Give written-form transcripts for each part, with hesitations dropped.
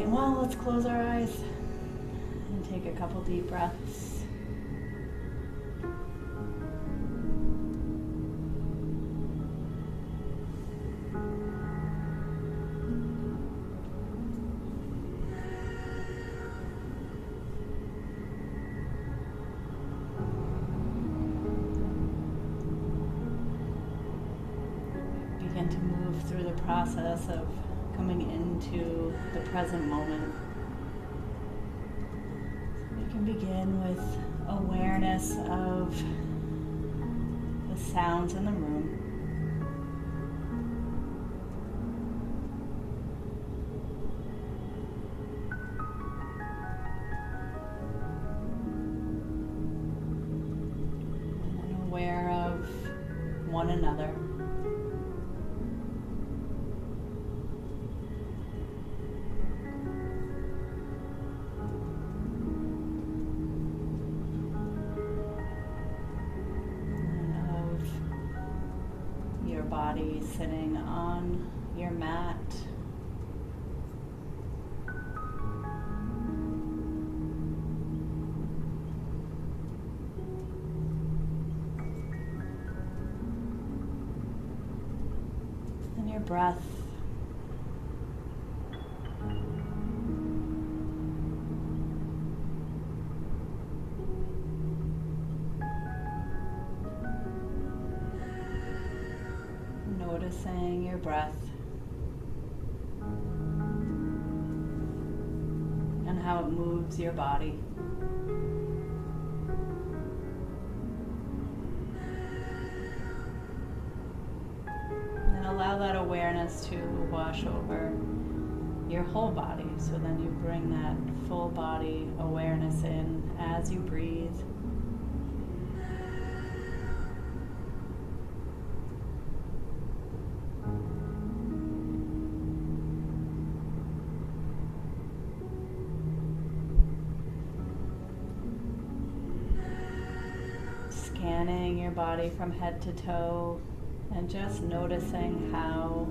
well, let's close our eyes and take a couple deep breaths. Begin to move through the process of coming into the present moment. So we can begin with awareness of the sounds in the room. And then aware of one another. Body sitting on your mat. And your breath. Noticing your breath and how it moves your body. And allow that awareness to wash over your whole body. So then you bring that full body awareness in as you breathe. Scanning your body from head to toe and just noticing how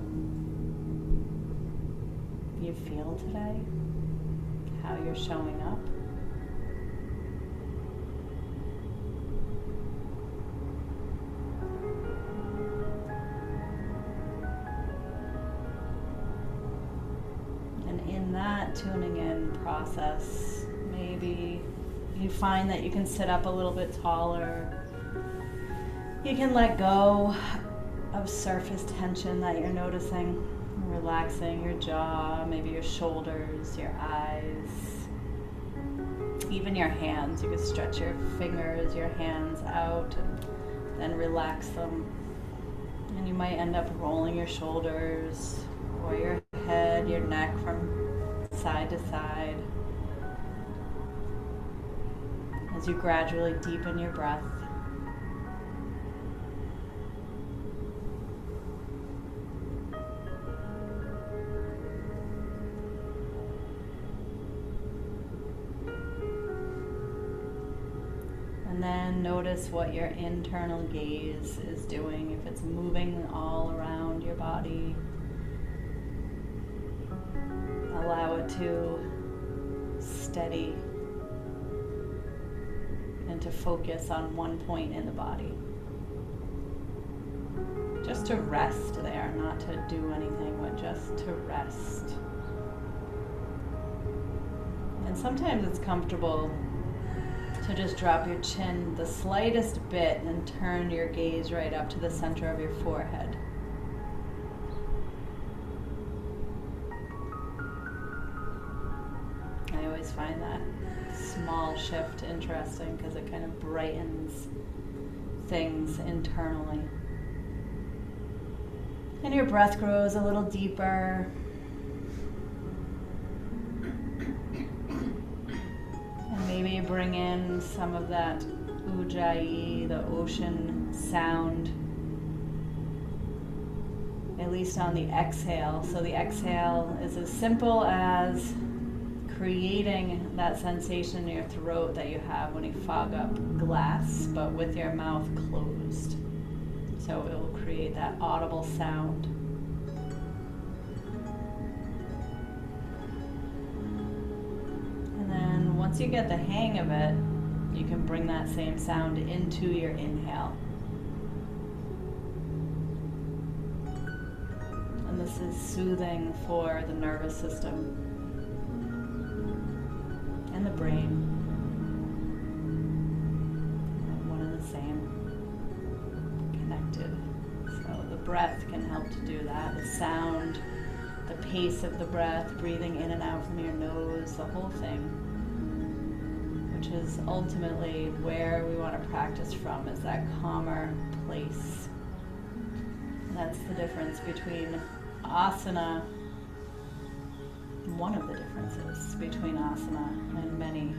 you feel today, how you're showing up. And in that tuning in process, maybe you find that you can sit up a little bit taller. You can let go of surface tension that you're noticing, relaxing your jaw, maybe your shoulders, your eyes, even your hands. You can stretch your fingers, your hands out, and then relax them. And you might end up rolling your shoulders or your head, your neck from side to side as you gradually deepen your breath. And then notice what your internal gaze is doing, if it's moving all around your body. Allow it to steady and to focus on one point in the body. Just to rest there, not to do anything, but just to rest. And sometimes it's comfortable to just drop your chin the slightest bit and turn your gaze right up to the center of your forehead. I always find that small shift interesting because it kind of brightens things internally. And your breath grows a little deeper. Maybe bring in some of that ujjayi, the ocean sound, at least on the exhale. So the exhale is as simple as creating that sensation in your throat that you have when you fog up glass, but with your mouth closed. So it will create that audible sound. once you get the hang of it, you can bring that same sound into your inhale. And this is soothing for the nervous system and the brain. One and the same, connected. So the breath can help to do that. The sound, the pace of the breath, breathing in and out from your nose, the whole thing, which is ultimately where we want to practice from, is that calmer place. And that's the difference between asana, one of the differences between asana and many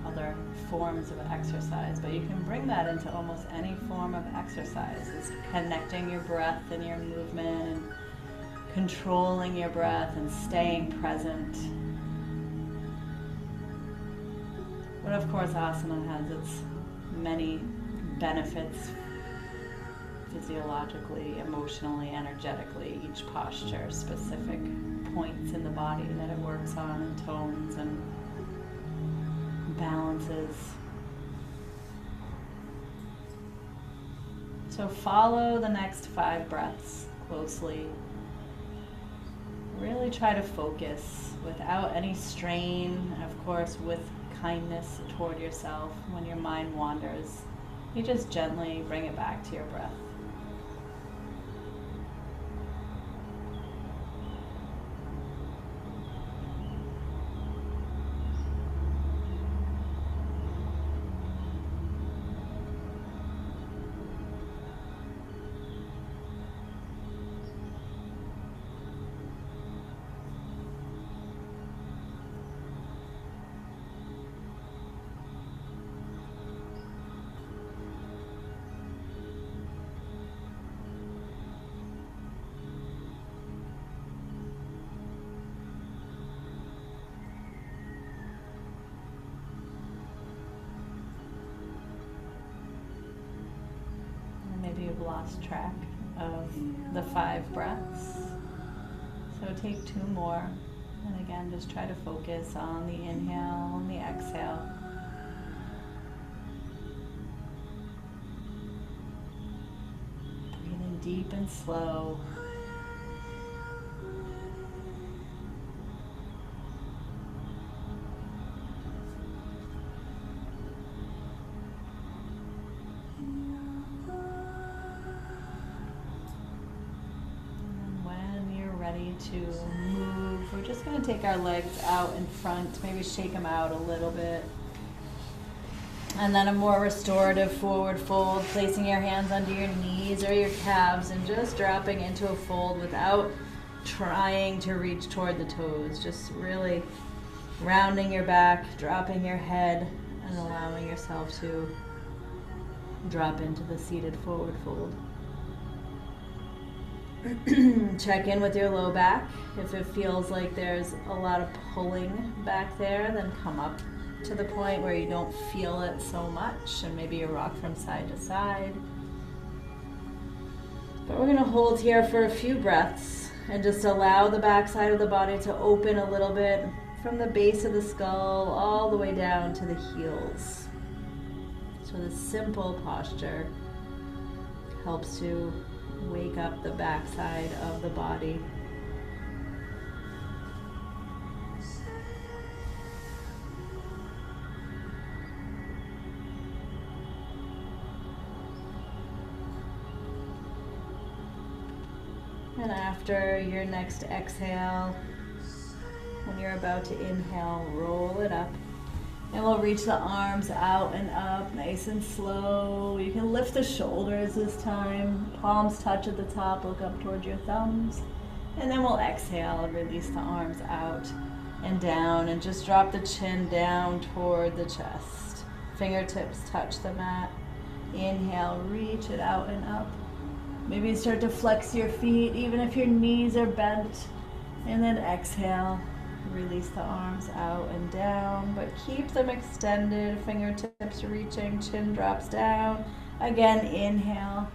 other forms of exercise, but you can bring that into almost any form of exercise. It's connecting your breath and your movement and controlling your breath and staying present. But of course, asana has its many benefits physiologically, emotionally, energetically, each posture, specific points in the body that it works on, and tones and balances. So follow the next 5 breaths closely. Really try to focus without any strain, of course, with kindness toward yourself. When your mind wanders, you just gently bring it back to your breath. Maybe you've lost track of the 5 breaths. So take 2 more. And again, just try to focus on the inhale and the exhale. Breathing deep and slow. To move, we're just going to take our legs out in front, maybe shake them out a little bit, and then a more restorative forward fold, placing your hands under your knees or your calves and just dropping into a fold without trying to reach toward the toes, just really rounding your back, dropping your head, and allowing yourself to drop into the seated forward fold. Check in with your low back. If it feels like there's a lot of pulling back there, then come up to the point where you don't feel it so much, and maybe you rock from side to side. But we're going to hold here for a few breaths and just allow the back side of the body to open a little bit from the base of the skull all the way down to the heels. So this simple posture helps to wake up the backside of the body. And after your next exhale, when you're about to inhale, roll it up. And we'll reach the arms out and up, nice and slow. You can lift the shoulders this time. Palms touch at the top, look up towards your thumbs. And then we'll exhale, release the arms out and down, and just drop the chin down toward the chest. Fingertips touch the mat. Inhale, reach it out and up. Maybe start to flex your feet, even if your knees are bent. And then exhale. Release the arms out and down, but keep them extended, fingertips reaching, chin drops down. Again, inhale.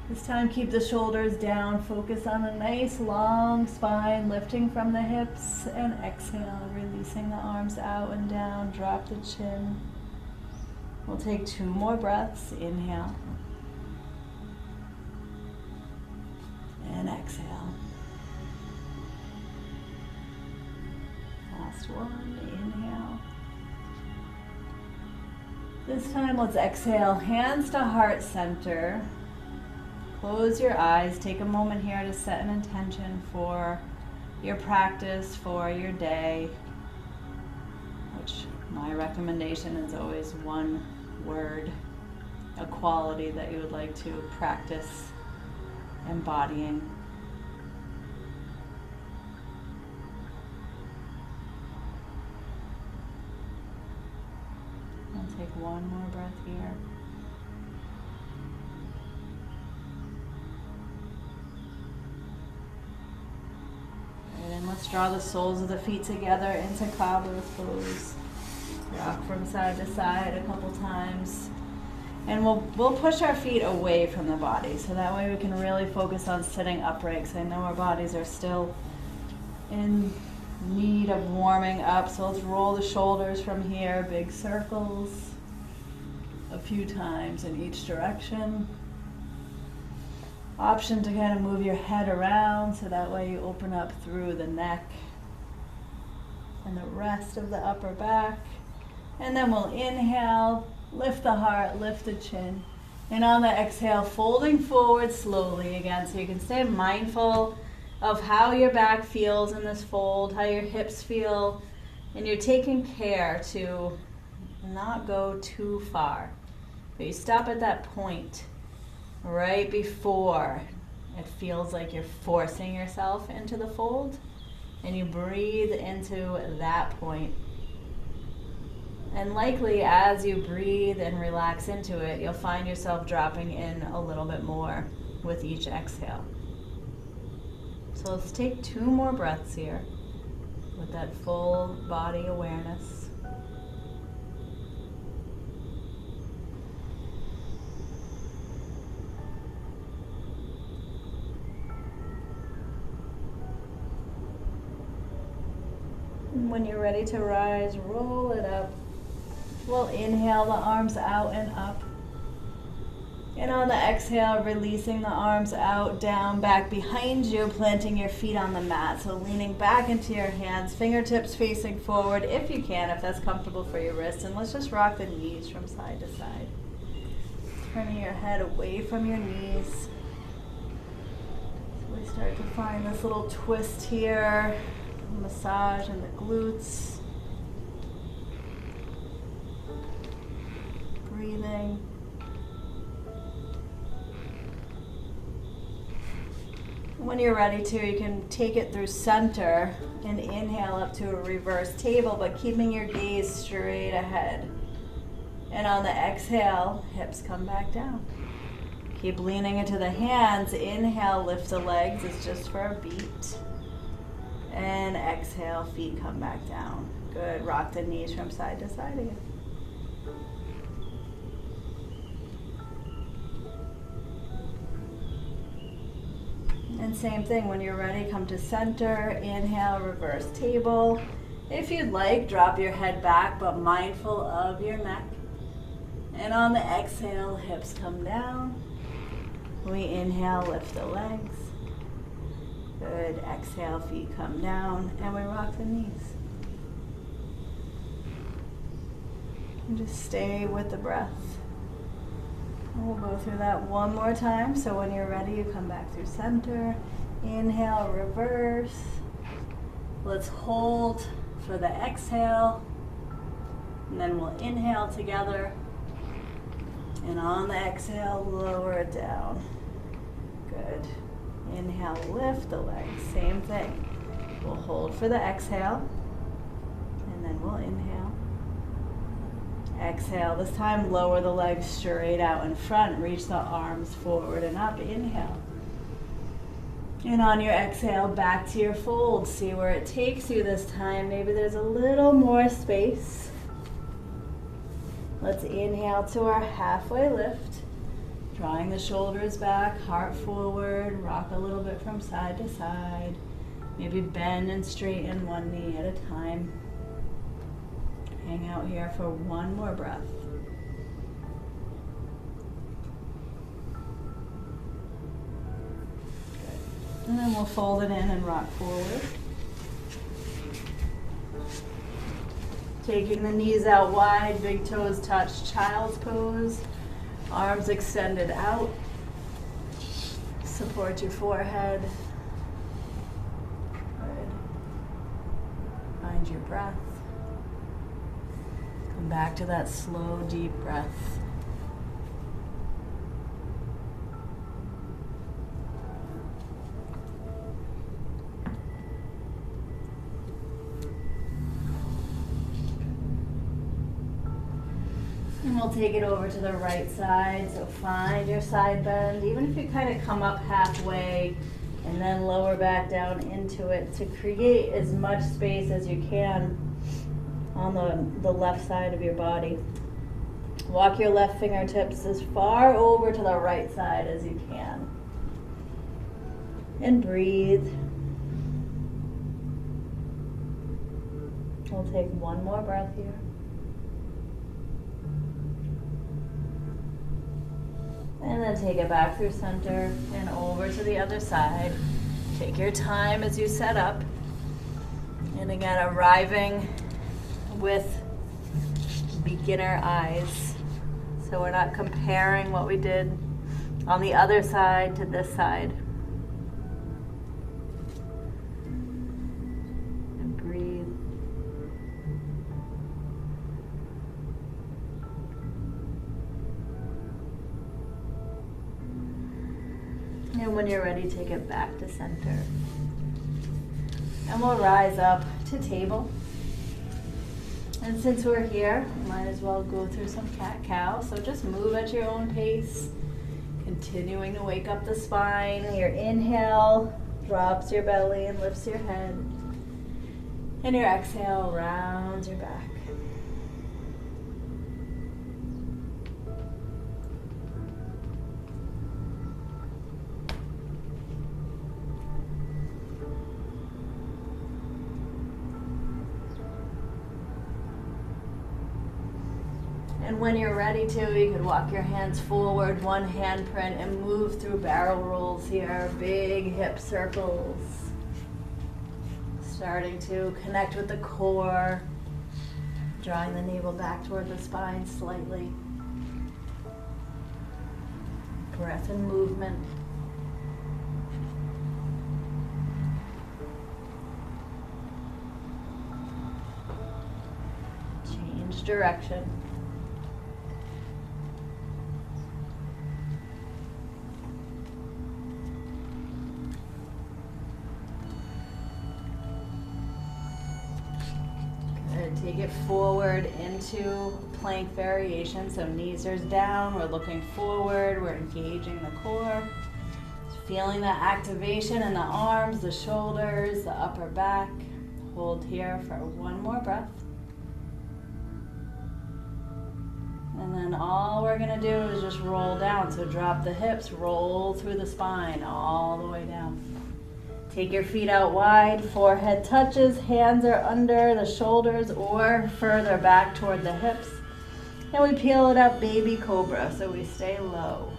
This time keep the shoulders down, focus on a nice long spine, lifting from the hips, and exhale, releasing the arms out and down, drop the chin. We'll take 2 more breaths, inhale, and exhale. Last one, inhale. This time let's exhale, hands to heart center. Close your eyes, take a moment here to set an intention for your practice, for your day, which my recommendation is always one word, a quality that you would like to practice embodying. I'll take one more breath here. And let's draw the soles of the feet together into cobbler's pose. Rock from side to side a couple times. And we'll push our feet away from the body, so that way we can really focus on sitting upright, because I know our bodies are still in need of warming up. So let's roll the shoulders from here, big circles, a few times in each direction. Option to kind of move your head around, so that way you open up through the neck and the rest of the upper back. And then we'll inhale, lift the heart, lift the chin. And on the exhale, folding forward slowly again, so you can stay mindful of how your back feels in this fold, how your hips feel, and you're taking care to not go too far. But you stop at that point right before it feels like you're forcing yourself into the fold, and you breathe into that point. And likely as you breathe and relax into it, you'll find yourself dropping in a little bit more with each exhale. So let's take 2 more breaths here with that full body awareness. When you're ready to rise, roll it up. We'll inhale the arms out and up. And on the exhale, releasing the arms out, down, back behind you, planting your feet on the mat. So leaning back into your hands, fingertips facing forward if you can, if that's comfortable for your wrists. And let's just rock the knees from side to side. Turning your head away from your knees. So we start to find this little twist here. Massage in the glutes. Breathing. When you're ready to, you can take it through center and inhale up to a reverse table, but keeping your gaze straight ahead. And on the exhale, hips come back down. Keep leaning into the hands. Inhale, lift the legs. It's just for a beat. And exhale, feet come back down. Good. Rock the knees from side to side again. And same thing, when you're ready, come to center. Inhale, reverse table. If you'd like, drop your head back, but mindful of your neck. And on the exhale, hips come down. We inhale, lift the legs. Good. Exhale, feet come down, and we rock the knees. And just stay with the breath. And we'll go through that one more time. So when you're ready, you come back through center. Inhale, reverse. Let's hold for the exhale. And then we'll inhale together. And on the exhale, lower it down. Good. Inhale, lift the legs. Same thing. We'll hold for the exhale. And then we'll inhale. Exhale. This time, lower the legs straight out in front. Reach the arms forward and up. Inhale. And on your exhale, back to your fold. See where it takes you this time. Maybe there's a little more space. Let's inhale to our halfway lift. Drawing the shoulders back, heart forward, rock a little bit from side to side. Maybe bend and straighten one knee at a time. Hang out here for one more breath. Good. And then we'll fold it in and rock forward. Taking the knees out wide, big toes touch, child's pose. Arms extended out. Support your forehead. Good. Find your breath. Come back to that slow, deep breath. And we'll take it over to the right side. So find your side bend. Even if you kind of come up halfway and then lower back down into it to create as much space as you can on the left side of your body. Walk your left fingertips as far over to the right side as you can. And breathe. We'll take one more breath here. And then take it back through center and over to the other side. Take your time as you set up. And again, arriving with beginner eyes. So we're not comparing what we did on the other side to this side. And breathe. And when you're ready, take it back to center. And we'll rise up to table. And since we're here, might as well go through some cat-cow. So just move at your own pace, continuing to wake up the spine. Your inhale drops your belly and lifts your head. And your exhale rounds your back. And when you're ready to, you could walk your hands forward, one handprint, and move through barrel rolls here, big hip circles. Starting to connect with the core, drawing the navel back toward the spine slightly. Breath and movement. Change direction. Take it forward into plank variation. So knees are down, we're looking forward, we're engaging the core. Feeling that activation in the arms, the shoulders, the upper back. Hold here for one more breath. And then all we're gonna do is just roll down. So drop the hips, roll through the spine all the way down. Take your feet out wide, forehead touches, hands are under the shoulders or further back toward the hips. And we peel it up, baby cobra, so we stay low.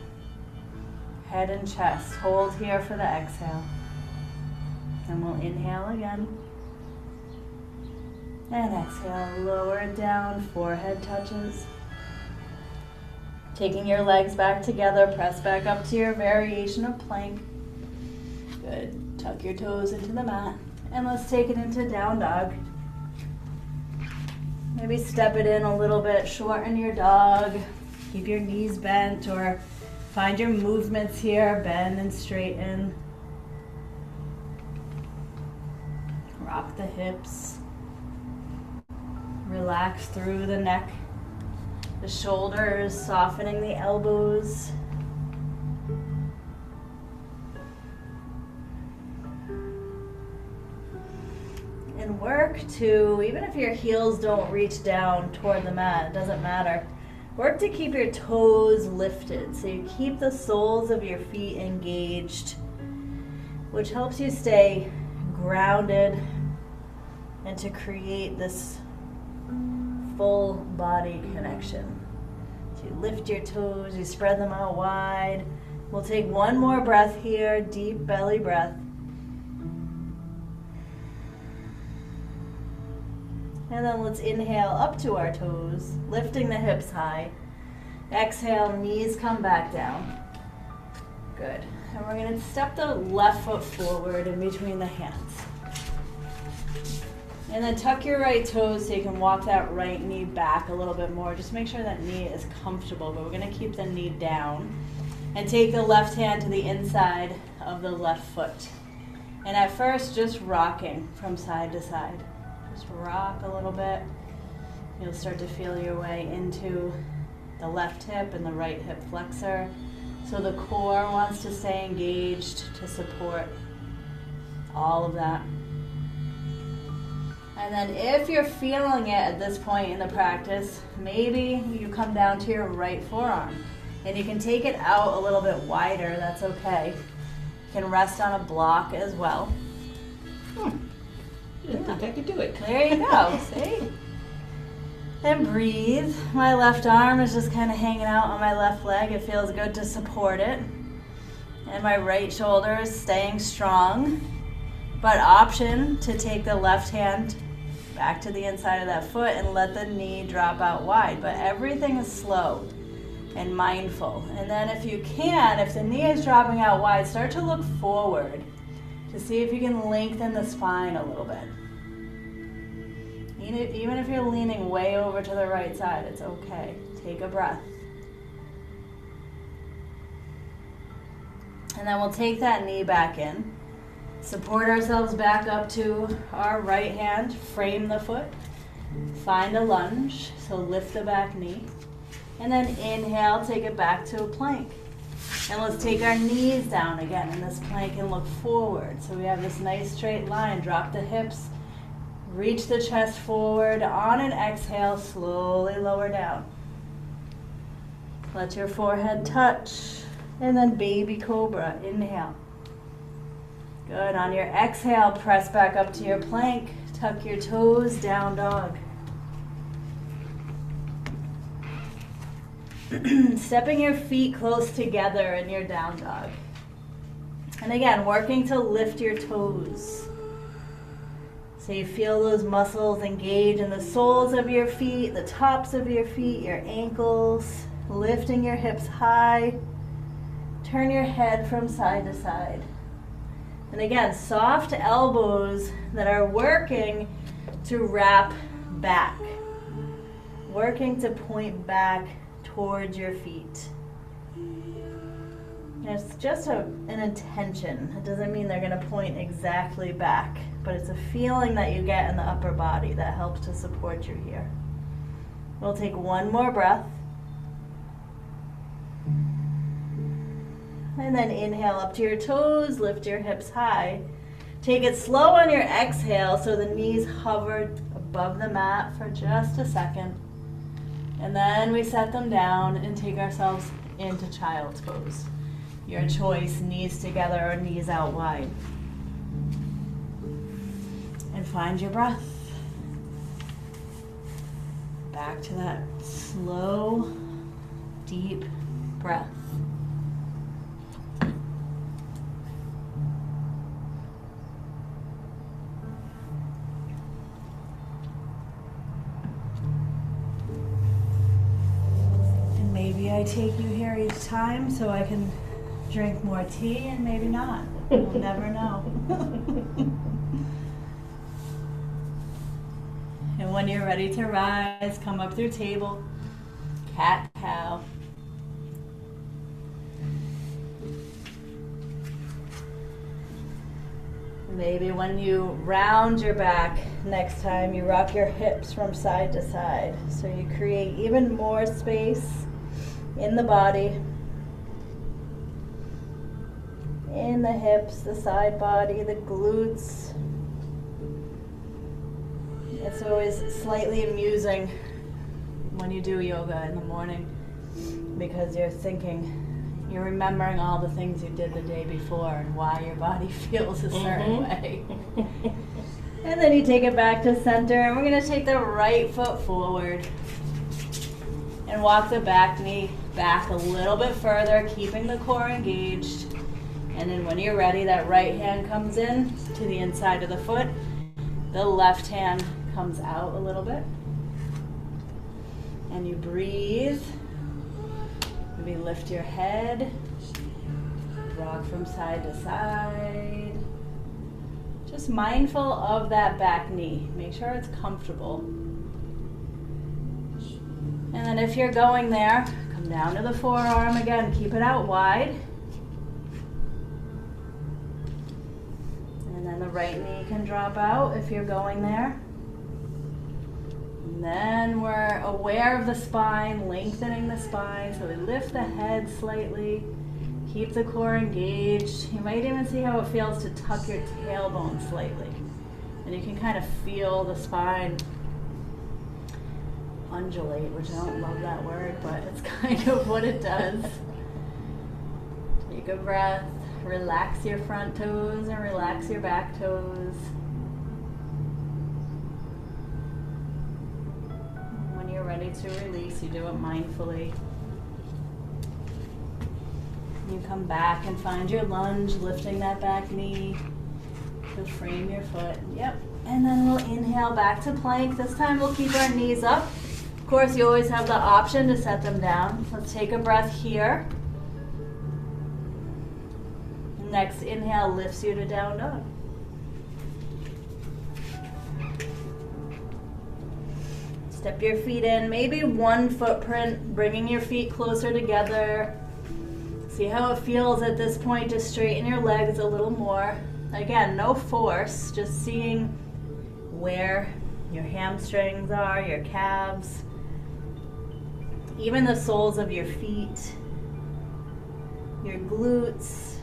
Head and chest, hold here for the exhale. And we'll inhale again. And exhale, lower it down, forehead touches. Taking your legs back together, press back up to your variation of plank. Good. Tuck your toes into the mat. And let's take it into down dog. Maybe step it in a little bit, shorten your dog. Keep your knees bent or find your movements here, bend and straighten. Rock the hips. Relax through the neck, the shoulders, softening the elbows. And work to, even if your heels don't reach down toward the mat, it doesn't matter. Work to keep your toes lifted, so you keep the soles of your feet engaged, which helps you stay grounded and to create this full body connection. So you lift your toes, you spread them out wide. We'll take one more breath here, deep belly breath. And then let's inhale up to our toes, lifting the hips high. Exhale, knees come back down. Good. And we're going to step the left foot forward in between the hands. And then tuck your right toes so you can walk that right knee back a little bit more. Just make sure that knee is comfortable, but we're going to keep the knee down. And take the left hand to the inside of the left foot. And at first, just rocking from side to side. Just rock a little bit. You'll start to feel your way into the left hip and the right hip flexor. So the core wants to stay engaged to support all of that. And then if you're feeling it at this point in the practice, maybe you come down to your right forearm. And you can take it out a little bit wider, that's okay. You can rest on a block as well. I didn't think I could do it. There you go, see? And breathe. My left arm is just kind of hanging out on my left leg. It feels good to support it. And my right shoulder is staying strong. But option to take the left hand back to the inside of that foot and let the knee drop out wide. But everything is slow and mindful. And then if you can, if the knee is dropping out wide, start to look forward to see if you can lengthen the spine a little bit. Even if you're leaning way over to the right side, it's okay. Take a breath. And then we'll take that knee back in. Support ourselves back up to our right hand. Frame the foot. Find a lunge. So lift the back knee. And then inhale, take it back to a plank. And let's take our knees down again in this plank and look forward. So we have this nice straight line. Drop the hips. Reach the chest forward. On an exhale, slowly lower down. Let your forehead touch. And then baby cobra. Inhale. Good. On your exhale, press back up to your plank. Tuck your toes, down dog. Stepping your feet close together in your down dog. And again, working to lift your toes. So you feel those muscles engage in the soles of your feet, the tops of your feet, your ankles, lifting your hips high. Turn your head from side to side. And again, soft elbows that are working to wrap back. Working to point back towards your feet. And it's just an intention. It doesn't mean they're going to point exactly back, but it's a feeling that you get in the upper body that helps to support you here. We'll take one more breath. And then inhale up to your toes, lift your hips high. Take it slow on your exhale so the knees hover above the mat for just a second. And then we set them down and take ourselves into child's pose. Your choice, knees together or knees out wide. And find your breath. Back to that slow, deep breath. Maybe I take you here each time so I can drink more tea, and maybe not. We'll never know. And when you're ready to rise, come up through table, cat, cow. Maybe when you round your back next time, you rock your hips from side to side. So you create even more space in the body, in the hips, the side body, the glutes. It's always slightly amusing when you do yoga in the morning, because you're thinking, you're remembering all the things you did the day before and why your body feels a certain way. And then you take it back to center, and we're going to take the right foot forward and walk the back knee back a little bit further, keeping the core engaged. And then when you're ready, that right hand comes in to the inside of the foot. The left hand comes out a little bit. And you breathe. Maybe lift your head. Rock from side to side. Just mindful of that back knee. Make sure it's comfortable. And then if you're going there, come down to the forearm again. Keep it out wide. And then the right knee can drop out if you're going there. And then we're aware of the spine, lengthening the spine. So we lift the head slightly. Keep the core engaged. You might even see how it feels to tuck your tailbone slightly. And you can kind of feel the spine undulate, which I don't love that word, but it's kind of what it does. Take a breath. Relax your front toes and relax your back toes. When you're ready to release, you do it mindfully. You come back and find your lunge, lifting that back knee to frame your foot. Yep. And then we'll inhale back to plank. This time we'll keep our knees up. Of course, you always have the option to set them down. Let's take a breath here. Next inhale lifts you to down dog. Step your feet in, maybe one footprint, bringing your feet closer together. See how it feels at this point to straighten your legs a little more. Again, no force, just seeing where your hamstrings are, your calves, even the soles of your feet, your glutes.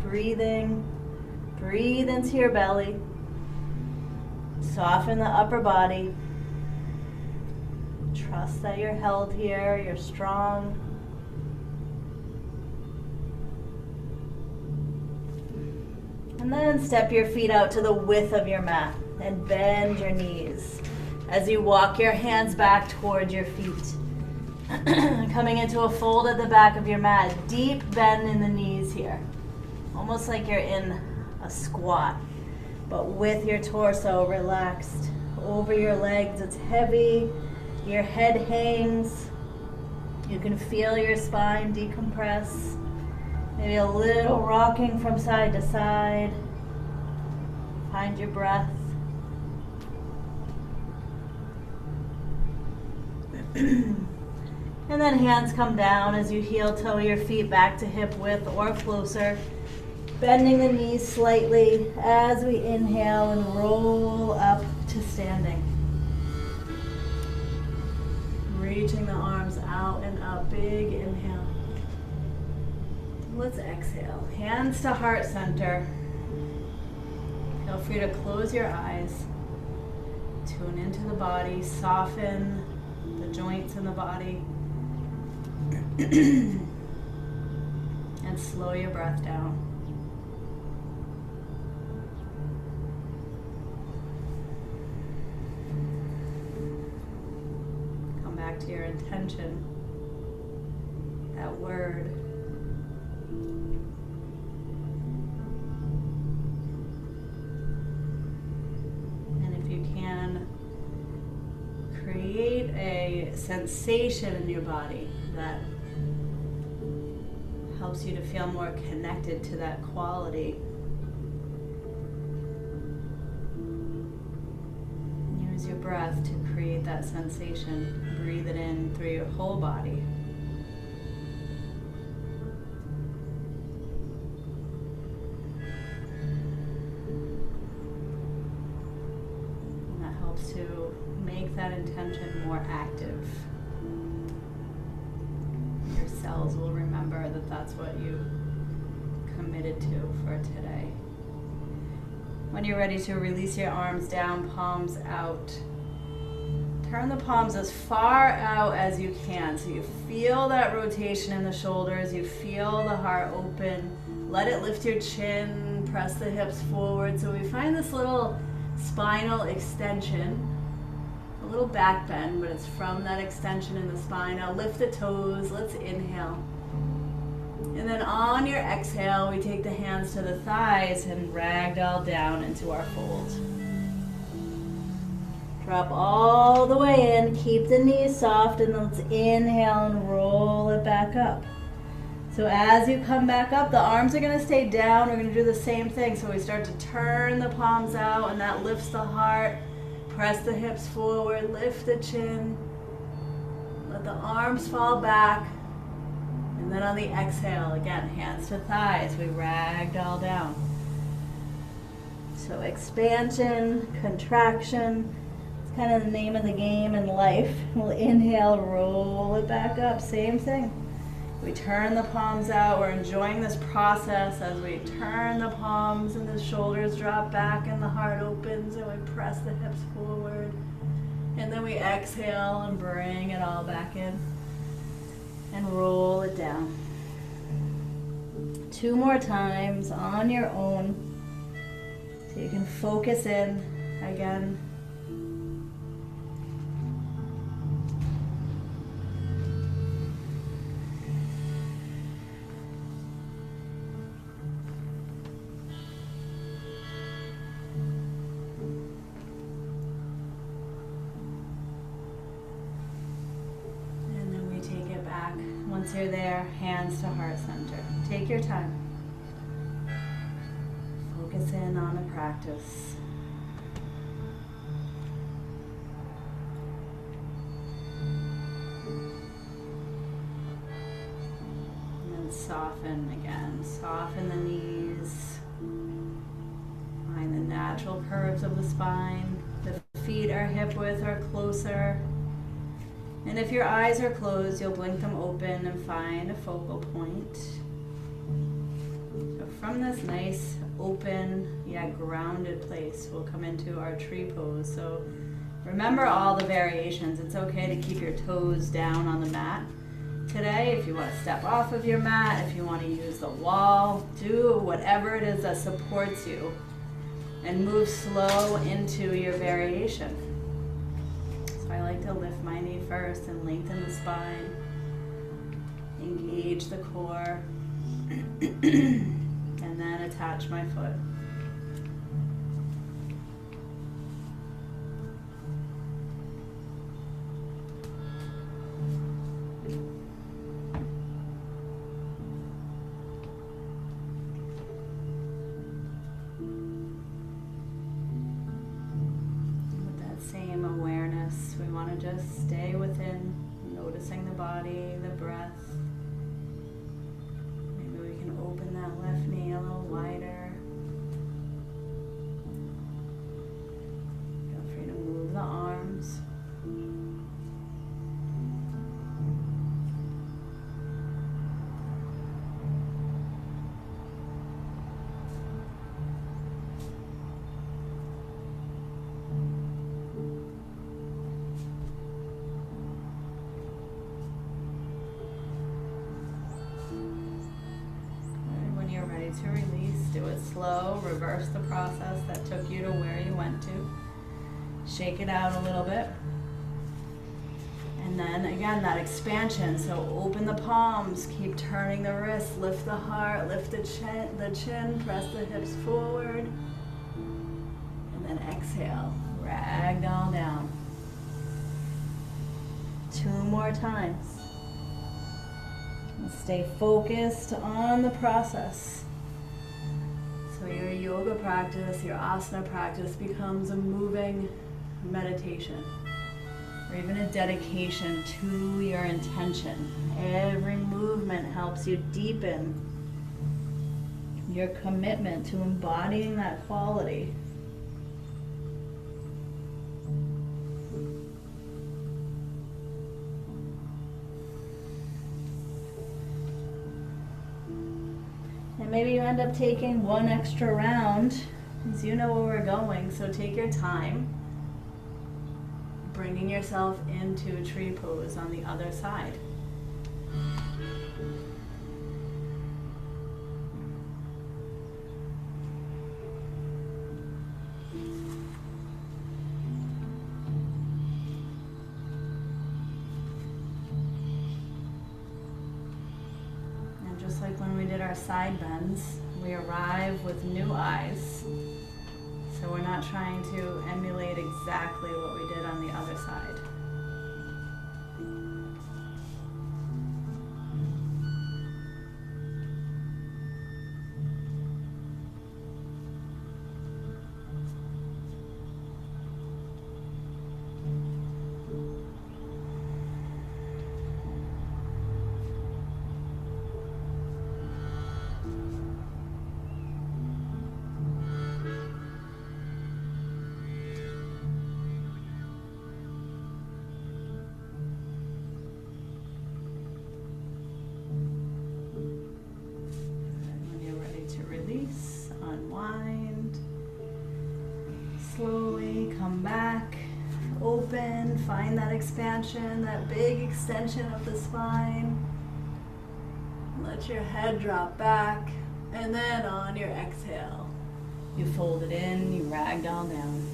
Breathing. Breathe into your belly. Soften the upper body. Trust that you're held here, you're strong. And then step your feet out to the width of your mat and bend your knees as you walk your hands back toward your feet. Coming into a fold at the back of your mat. Deep bend in the knees here. Almost like you're in a squat, but with your torso relaxed over your legs. It's heavy. Your head hangs. You can feel your spine decompress. Maybe a little rocking from side to side. Find your breath. And then hands come down as you heel toe your feet back to hip width or closer. Bending the knees slightly as we inhale and roll up to standing. Reaching the arms out and up. Big inhale. Let's exhale. Hands to heart center. Feel free to close your eyes. Tune into the body. Soften the joints in the body. And slow your breath down. Come back to your intention, that word. And if you can, create a sensation in your body that helps you to feel more connected to that quality. Use your breath to create that sensation. Breathe it in through your whole body. And that helps to make that intention more active. Your cells will remember that that's what you committed to for today. When you're ready to release your arms down, palms out. Turn the palms as far out as you can. So you feel that rotation in the shoulders. You feel the heart open. Let it lift your chin. Press the hips forward. So we find this little spinal extension. A little back bend, but it's from that extension in the spine. Now lift the toes. Let's inhale. And then on your exhale, we take the hands to the thighs and ragdoll down into our fold. Drop all the way in, keep the knees soft, and let's inhale and roll it back up. So as you come back up, the arms are gonna stay down. We're gonna do the same thing. So we start to turn the palms out, and that lifts the heart. Press the hips forward, lift the chin. Let the arms fall back. And then on the exhale, again, hands to thighs, we ragdoll down. So expansion, contraction, it's kind of the name of the game in life. We'll inhale, roll it back up, same thing. We turn the palms out, we're enjoying this process as we turn the palms and the shoulders drop back and the heart opens and we press the hips forward. And then we exhale and bring it all back in. And roll it down. 2 more times on your own. So you can focus in again. Once you're there, hands to heart center. Take your time. Focus in on the practice. And then soften again. Soften the knees. Find the natural curves of the spine. The feet are hip width or closer. And if your eyes are closed, you'll blink them open and find a focal point. So from this nice, open, yet grounded place, we'll come into our tree pose. So remember all the variations. It's okay to keep your toes down on the mat. Today, if you want to step off of your mat, if you want to use the wall, do whatever it is that supports you and move slow into your variation. I like to lift my knee first and lengthen the spine, engage the core, and then attach my foot. Same awareness. We want to just stay within, noticing the body, the breath. Maybe we can open that left knee a little wider. Feel free to move the arms. To release, do it slow, reverse the process that took you to where you went to. Shake it out a little bit. And then again, that expansion. So open the palms, keep turning the wrists, lift the heart, lift the chin, press the hips forward. And then exhale, ragdoll down. 2 more times. And stay focused on the process. So your yoga practice, your asana practice becomes a moving meditation, or even a dedication to your intention. Every movement helps you deepen your commitment to embodying that quality. And maybe you end up taking 1 extra round, because you know where we're going, so take your time. bringing yourself into tree pose on the other side. And just like when we did our side bends, we arrive with new eyes. So we're not trying to emulate exactly what we did on the other side. Release, unwind, slowly come back, open, find that expansion, that big extension of the spine. Let your head drop back, and then on your exhale, you fold it in, you ragdoll down.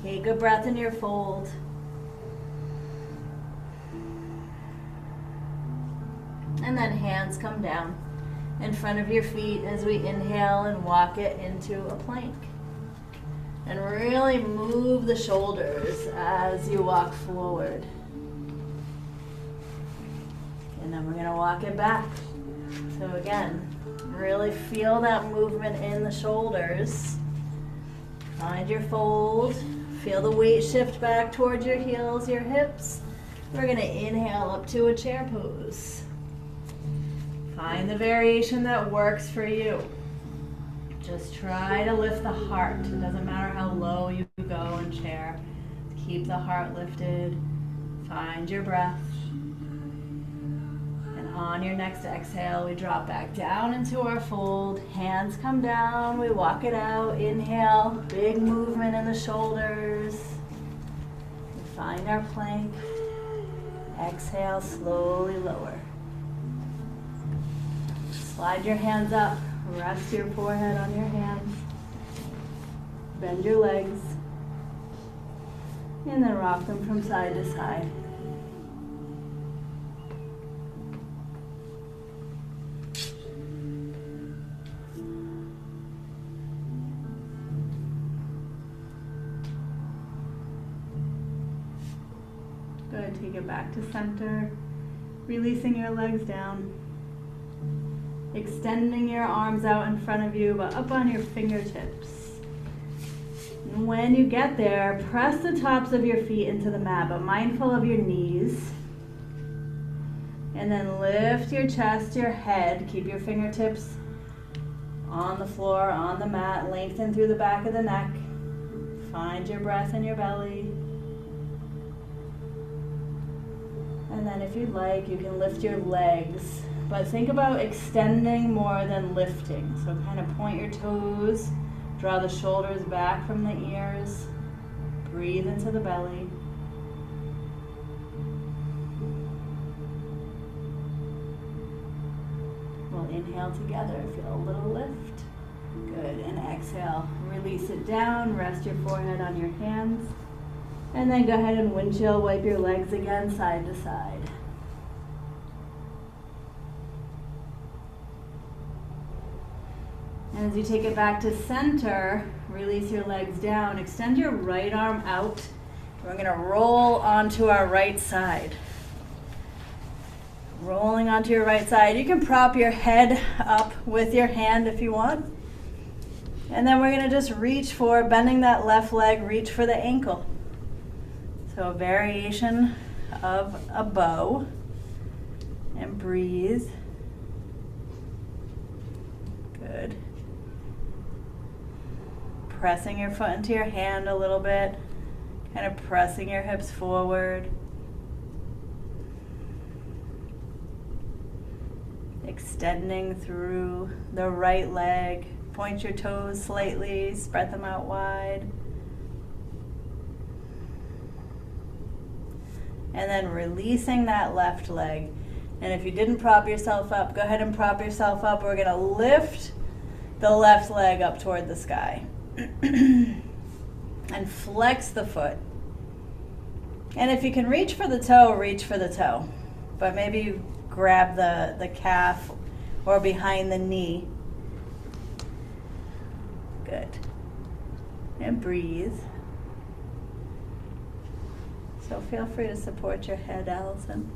Take a breath in your fold. And then hands come down in front of your feet as we inhale and walk it into a plank. And really move the shoulders as you walk forward. And then we're going to walk it back. So again, really feel that movement in the shoulders. Find your fold. Feel the weight shift back towards your heels, your hips. We're going to inhale up to a chair pose. Find the variation that works for you. Just try to lift the heart. It doesn't matter how low you go in chair. Keep the heart lifted. Find your breath. And on your next exhale, we drop back down into our fold. Hands come down. We walk it out. Inhale. Big movement in the shoulders. We find our plank. Exhale, slowly lower. Slide your hands up, rest your forehead on your hands, bend your legs, and then rock them from side to side. Good, take it back to center, releasing your legs down. Extending your arms out in front of you, but up on your fingertips. And when you get there, press the tops of your feet into the mat, but mindful of your knees. And then lift your chest, your head. Keep your fingertips on the floor, on the mat. Lengthen through the back of the neck. Find your breath in your belly. And then if you'd like, you can lift your legs. But think about extending more than lifting. So kind of point your toes, draw the shoulders back from the ears, breathe into the belly. We'll inhale together, feel a little lift. Good, and exhale, release it down, rest your forehead on your hands. And then go ahead and windshield wipe your legs again, side to side. And as you take it back to center, release your legs down. Extend your right arm out. We're going to roll onto our right side. Rolling onto your right side. You can prop your head up with your hand if you want. And then we're going to just reach for, bending that left leg, reach for the ankle. So a variation of a bow. And breathe. Good. Pressing your foot into your hand a little bit, kind of pressing your hips forward. Extending through the right leg. Point your toes slightly, spread them out wide. And then releasing that left leg. And if you didn't prop yourself up, go ahead and prop yourself up. We're gonna lift the left leg up toward the sky. And flex the foot. And if you can reach for the toe, reach for the toe. But maybe you grab the calf or behind the knee. Good. And breathe. So feel free to support your head, Allison.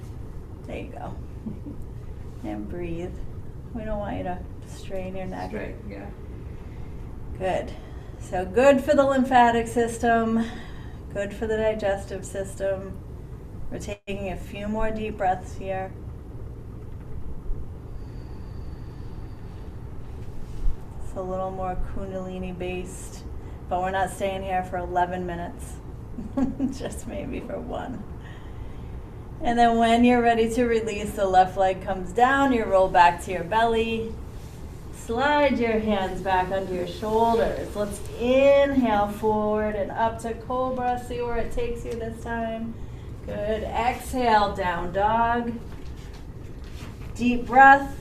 There you go. And breathe. We don't want you to strain your neck. Straight, yeah. Good. So good for the lymphatic system, good for the digestive system. We're taking a few more deep breaths here. It's a little more Kundalini based, but we're not staying here for 11 minutes. Just maybe for 1. And then when you're ready to release, the left leg comes down, you roll back to your belly. Slide your hands back under your shoulders. Let's inhale forward and up to cobra. See where it takes you this time. Good. Exhale, down dog. Deep breath.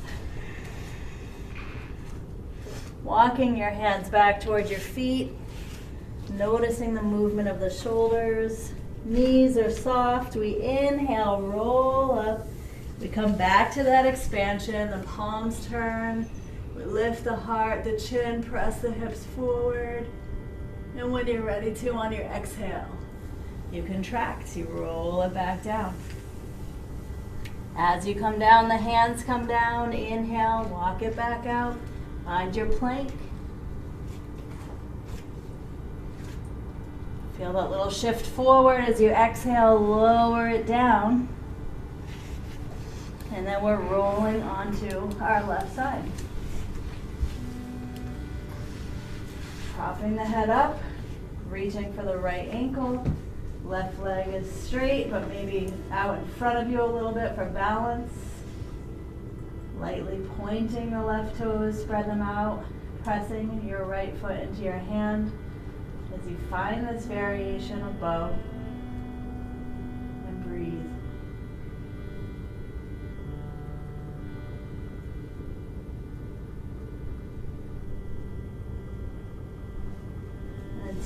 Walking your hands back towards your feet. Noticing the movement of the shoulders. Knees are soft. We inhale, roll up. We come back to that expansion. The palms turn. We lift the heart, the chin, press the hips forward. And when you're ready to, on your exhale, you contract. You roll it back down. As you come down, the hands come down. Inhale, walk it back out. Find your plank. Feel that little shift forward as you exhale, lower it down. And then we're rolling onto our left side. Propping the head up, reaching for the right ankle. Left leg is straight, but maybe out in front of you a little bit for balance. Lightly pointing the left toes, spread them out, pressing your right foot into your hand as you find this variation of bow. And breathe.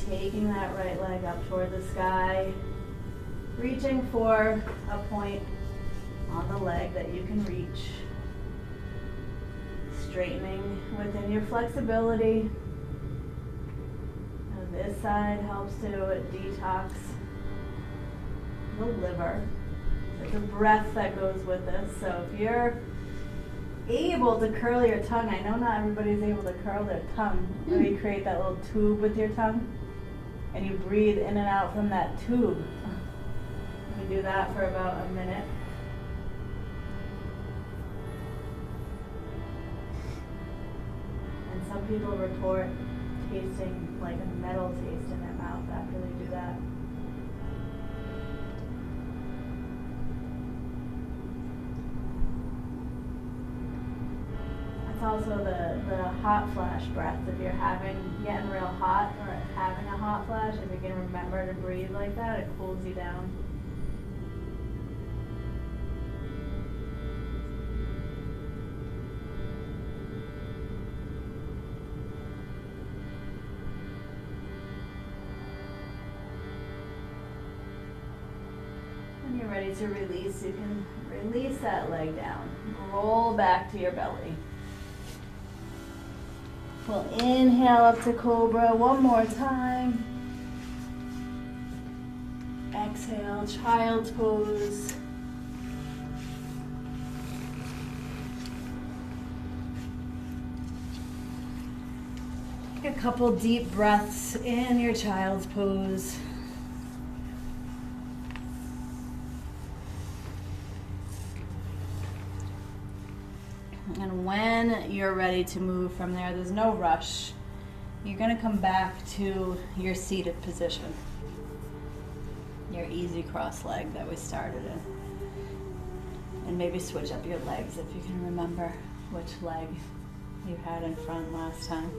Taking that right leg up toward the sky, reaching for a point on the leg that you can reach. Straightening within your flexibility. And this side helps to detox the liver. There's a breath that goes with this. So if you're able to curl your tongue, I know not everybody's able to curl their tongue. Maybe create that little tube with your tongue. And you breathe in and out from that tube. You can do that for about a minute. And some people report tasting like a metal taste in their mouth after they do that. Also the hot flash breath. If you're getting real hot or having a hot flash, if you can remember to breathe like that, it cools you down. When you're ready to release, you can release that leg down. Roll back to your belly. We'll inhale up to cobra one more time. Exhale, child's pose. Take a couple deep breaths in your child's pose. And when you're ready to move from there, there's no rush. You're going to come back to your seated position. Your easy cross leg that we started in. And maybe switch up your legs if you can remember which leg you had in front last time.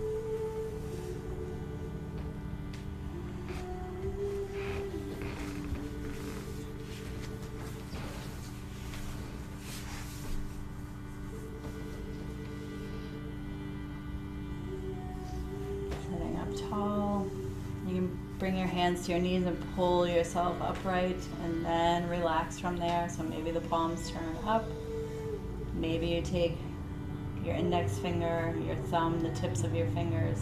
tall. You can bring your hands to your knees and pull yourself upright and then relax from there. So maybe the palms turn up. Maybe you take your index finger, your thumb, the tips of your fingers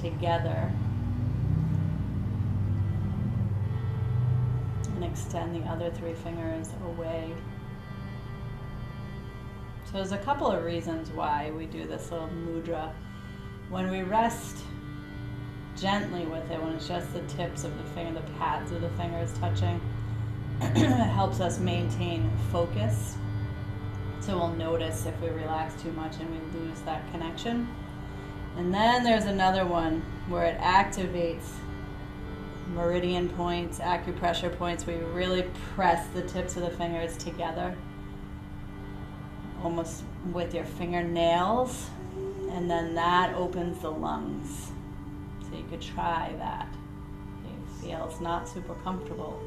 together and extend the other 3 fingers away. So there's a couple of reasons why we do this little mudra. When we rest gently with it, when it's just the tips of the finger, the pads of the fingers touching, it helps us maintain focus. So we'll notice if we relax too much and we lose that connection. And then there's another one where it activates meridian points, acupressure points, where you really press the tips of the fingers together, almost with your fingernails, and then that opens the lungs. So you could try that. You feel it's not super comfortable,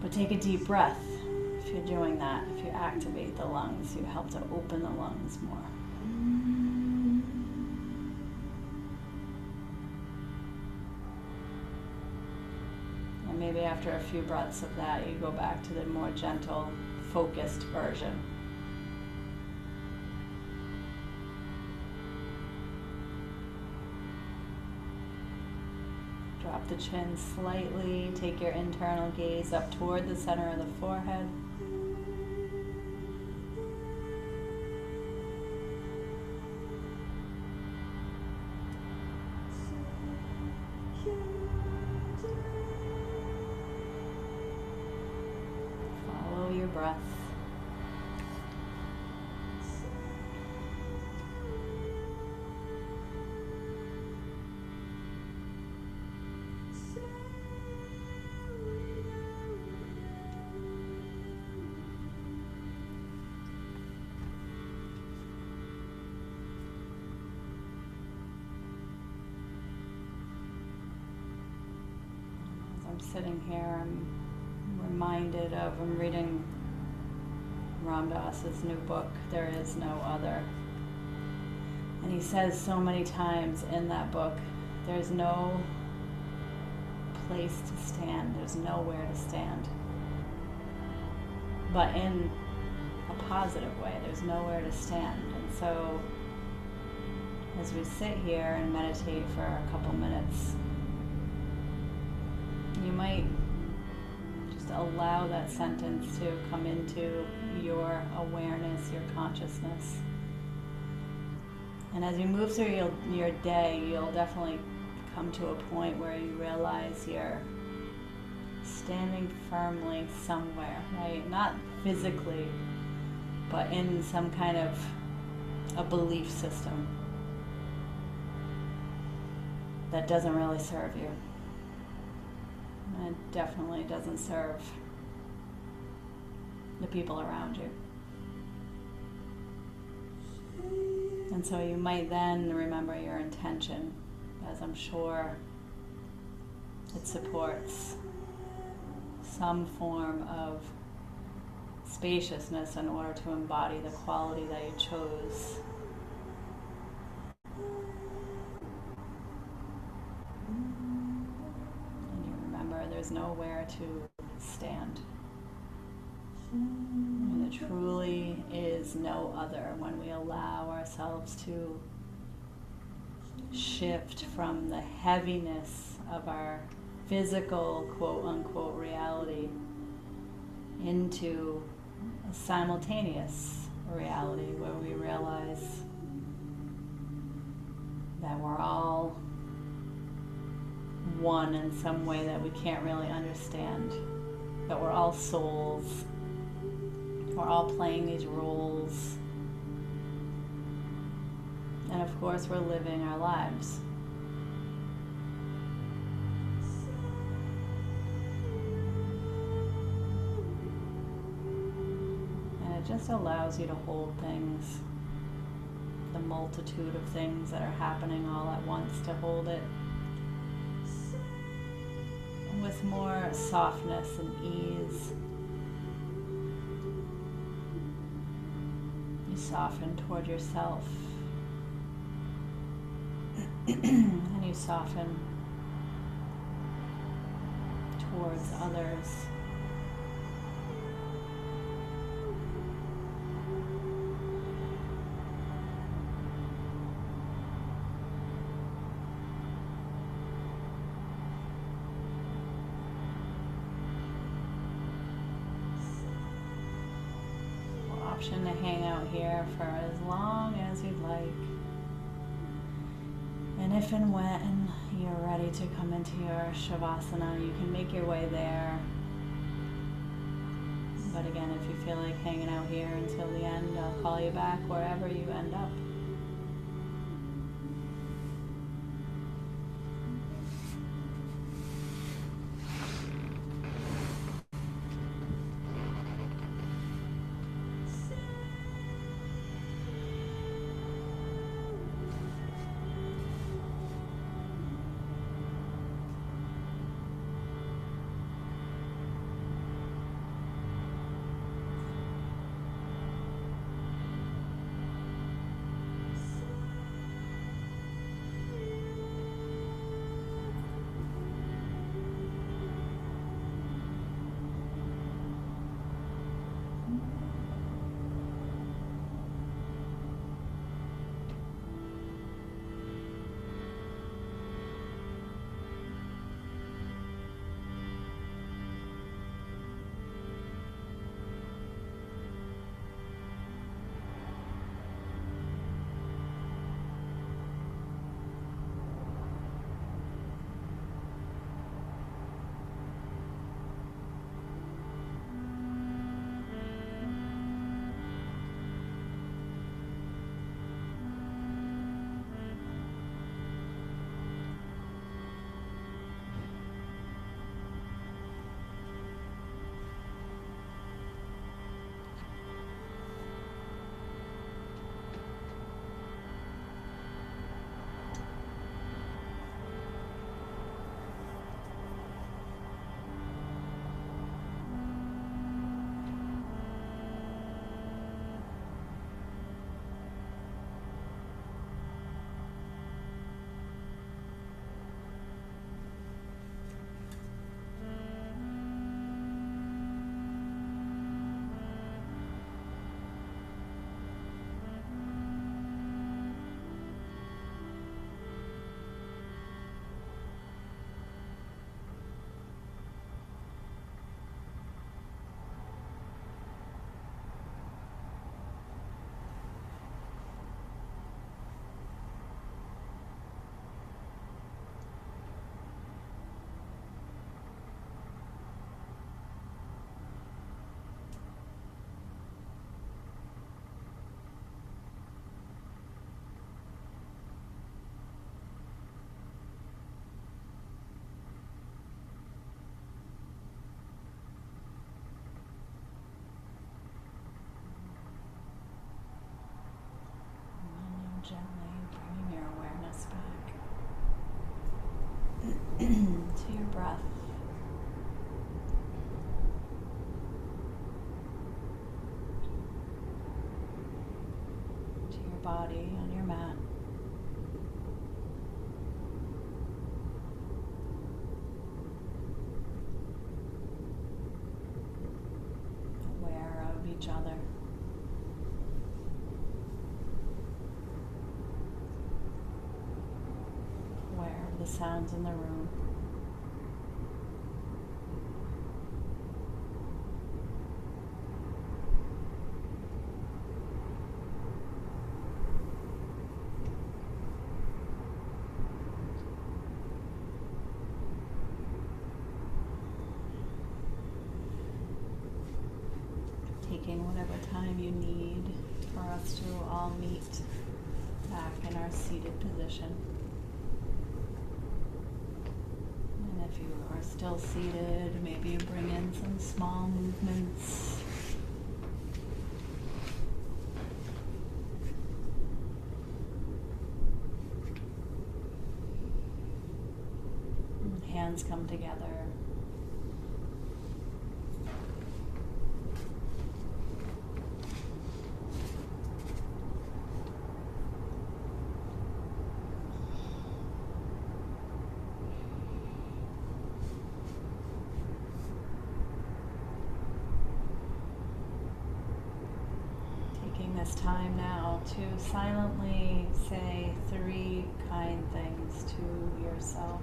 but take a deep breath. If you're doing that, if you activate the lungs, you help to open the lungs more. And maybe after a few breaths of that, you go back to the more gentle, focused version. Drop the chin slightly, take your internal gaze up toward the center of the forehead. Follow your breath. I'm sitting here, I'm reminded of, I'm reading Ram Dass's new book, There Is No Other. And he says so many times in that book, there's no place to stand, there's nowhere to stand. But in a positive way, there's nowhere to stand. And so as we sit here and meditate for a couple minutes, you might just allow that sentence to come into your awareness, your consciousness. And as you move through your day, you'll definitely come to a point where you realize you're standing firmly somewhere, right? Not physically, but in some kind of a belief system that doesn't really serve you. And it definitely doesn't serve the people around you. And so you might then remember your intention, as I'm sure it supports some form of spaciousness in order to embody the quality that you chose. There's nowhere to stand. And it truly is no other when we allow ourselves to shift from the heaviness of our physical quote-unquote reality into a simultaneous reality where we realize that we're all one in some way that we can't really understand, that we're all souls, we're all playing these roles, and of course we're living our lives. And it just allows you to hold things, the multitude of things that are happening all at once, to hold it with more softness and ease. You soften toward yourself. And you soften towards others. Option to hang out here for as long as you'd like. And if and when you're ready to come into your Shavasana, you can make your way there. But again, if you feel like hanging out here until the end, I'll call you back wherever you end up. Gently bringing your awareness back to your breath. To your body on your mat. Aware of each other. The sounds in the room. Taking whatever time you need for us to all meet back in our seated position. If you are still seated, maybe you bring in some small movements. And hands come together. it's time now to silently say 3 kind things to yourself.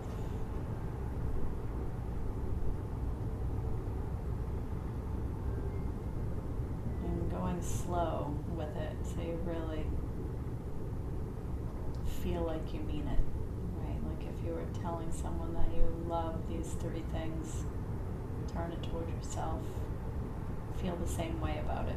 And going slow with it so you really feel like you mean it, right? Like if you were telling someone that you love these 3 things, turn it toward yourself. Feel the same way about it.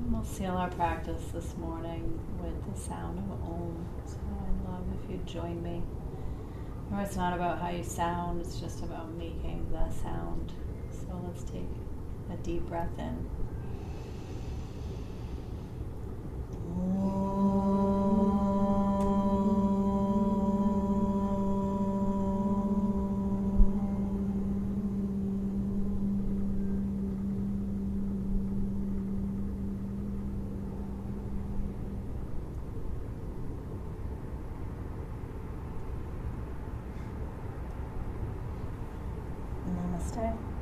We'll seal our practice this morning with the sound of Om. So I'd love if you'd join me. Remember, it's not about how you sound, it's just about making the sound. So let's take a deep breath in. Namaste.